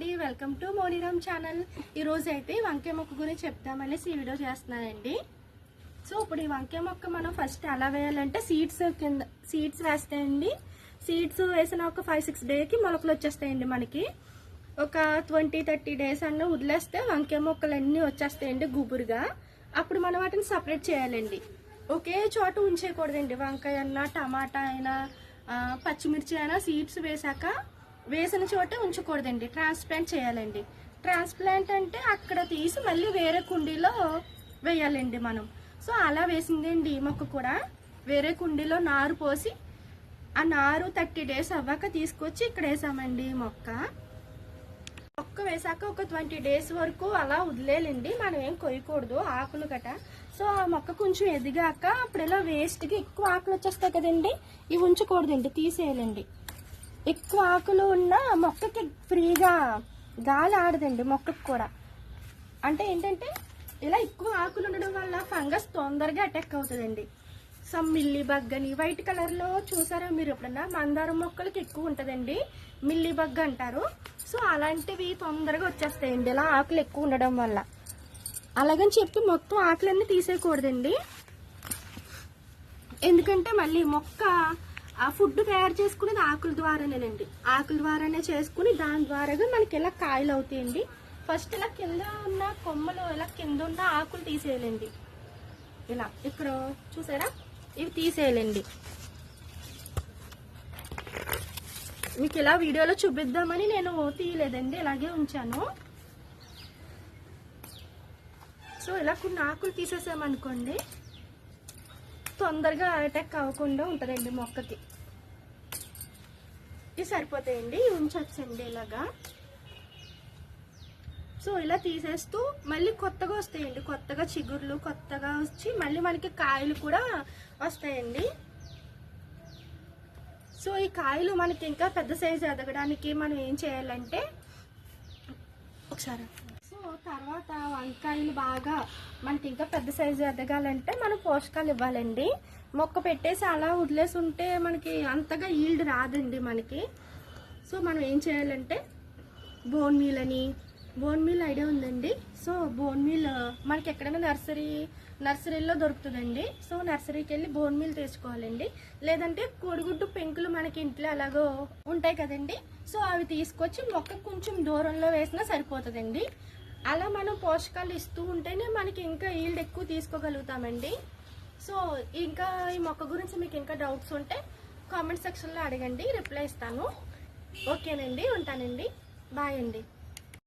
అండి, welcome to మోనిరామ్ channel. ఈ రోజు అయితే వంకాయ మొక్క గురించి చెప్తామనేసి ఈ వీడియో చేస్తున్నానండి. సో ఇప్పుడు ఈ వంకాయ మొక్క మనం ఫస్ట్ ఎలా వేయాలంటే సీడ్స్ వేస్తాయండి. సీడ్స్ వేసిన ఒక 5-6 డేకి మొలకలు వచ్చేస్తాయండి. మనకి ఒక 20-30 డేస్ అన్న వదిలేస్తే వంకాయ మొక్కలు అన్నీ వచ్చేస్తాయండి గుబురుగా. అప్పుడు మనం వాటిని సపరేట్ చేయాలండి. ఒకే చోట ఉంచేయకూడదండి. వంకాయ అయినా టమాటా అయినా పచ్చిమిర్చి అయినా సీడ్స్ వేసిన చోటే ఉంచకూడదండి. ట్రాన్స్ప్లాంట్ చేయాలండి. ట్రాన్స్ప్లాంట్ అంటే అక్కడ తీసి మళ్ళీ వేరే కుండీలో వేయాలండి మనం. సో అలా వేసిందండి ఈ మొక్క కూడా. వేరే కుండీలో నారు పోసి ఆ నారు 30 డేస్ అవ్వాక తీసుకొచ్చి ఇక్కడ వేసామండి. మొక్క వేసాక ఒక 20 డేస్ వరకు అలా వదిలేయాలండి. మనం ఏం కొయ్యకూడదు ఆకులు గట. సో ఆ మొక్క కొంచెం ఎదిగాక అప్పుడు ఇలా వేస్ట్గా ఎక్కువ ఆకులు వచ్చేస్తాయి కదండి, ఇవి ఉంచకూడదండి, తీసేయాలండి. ఎక్కువ ఆకులు ఉన్న మొక్కకి ఫ్రీగా గాలి ఆడదండి మొక్కకి కూడా. అంటే ఏంటంటే ఇలా ఎక్కువ ఆకులు ఉండడం వల్ల ఫంగస్ తొందరగా అటాక్ అవుతుందండి. సమ్ మిల్లీ బగ్ అని వైట్ కలర్లో చూసారా మీరు ఎప్పుడన్నా? మందారం మొక్కలకి ఎక్కువ ఉంటుందండి, మిల్లీ బగ్ అంటారు. సో అలాంటివి తొందరగా వచ్చేస్తాయండి ఇలా ఆకులు ఎక్కువ ఉండడం వల్ల. అలాగని చెప్పి మొత్తం ఆకులన్నీ తీసేయకూడదండి. ఎందుకంటే మళ్ళీ మొక్క ఆ ఫుడ్ తయారు చేసుకునేది ఆకుల ద్వారానేనండి. ఆకుల ద్వారానే చేసుకుని దాని ద్వారాగా మనకి ఇలా కాయలు అవుతాయండి. ఫస్ట్ ఇలా కింద ఉన్న కొమ్మలు ఇలా కింద ఉన్న ఆకులు తీసేయాలండి. ఇలా ఇక్కడ చూసారా, ఇవి తీసేయాలండి. మీకు ఇలా వీడియోలో చూపిద్దామని నేను తీయలేదండి, ఇలాగే ఉంచాను. సో ఇలా కొన్ని ఆకులు తీసేసామనుకోండి తొందరగా అటాక్ అవ్వకుండా ఉంటుందండి మొక్కకి. ఇవి సరిపోతాయండి, ఉంచొచ్చండి ఇలాగా. సో ఇలా తీసేస్తూ మళ్ళీ కొత్తగా వస్తాయండి, కొత్తగా చిగుర్లు కొత్తగా వచ్చి మళ్ళీ మనకి కాయలు కూడా వస్తాయండి. సో ఈ కాయలు మనకి ఇంకా పెద్ద సైజు ఎదగడానికి మనం ఏం చేయాలంటే ఒకసారి తర్వాత వంకాయలు బాగా మనకి ఇంకా పెద్ద సైజు ఎదగాలంటే మనం పోషకాలు ఇవ్వాలండి. మొక్క పెట్టేసి అలా వదిలేసి ఉంటే మనకి అంతగా ఈల్డ్ రాదండి మనకి. సో మనం ఏం చేయాలంటే బోన్ మీల్ ఐడియా ఉందండి. సో బోన్ మీల్ మనకి ఎక్కడైనా నర్సరీలో దొరుకుతుందండి. సో నర్సరీకి వెళ్ళి బోన్ మీల్ తెచ్చుకోవాలండి. లేదంటే కోడిగుడ్డు పెంకులు మనకి ఇంట్లో ఎలాగో ఉంటాయి కదండి. సో అవి తీసుకొచ్చి మొక్క కొంచెం దూరంలో వేసినా సరిపోతుందండి. అలా మనం పోషకాలు ఇస్తూ ఉంటేనే మనకి ఇంకా ఈల్డ్ ఎక్కువ తీసుకోగలుగుతామండి. సో ఇంకా ఈ మొక్క గురించి మీకు ఇంకా డౌట్స్ ఉంటే కామెంట్ సెక్షన్లో అడగండి, రిప్లై ఇస్తాను. ఓకేనండి, ఉంటానండి, బాయ్ అండి.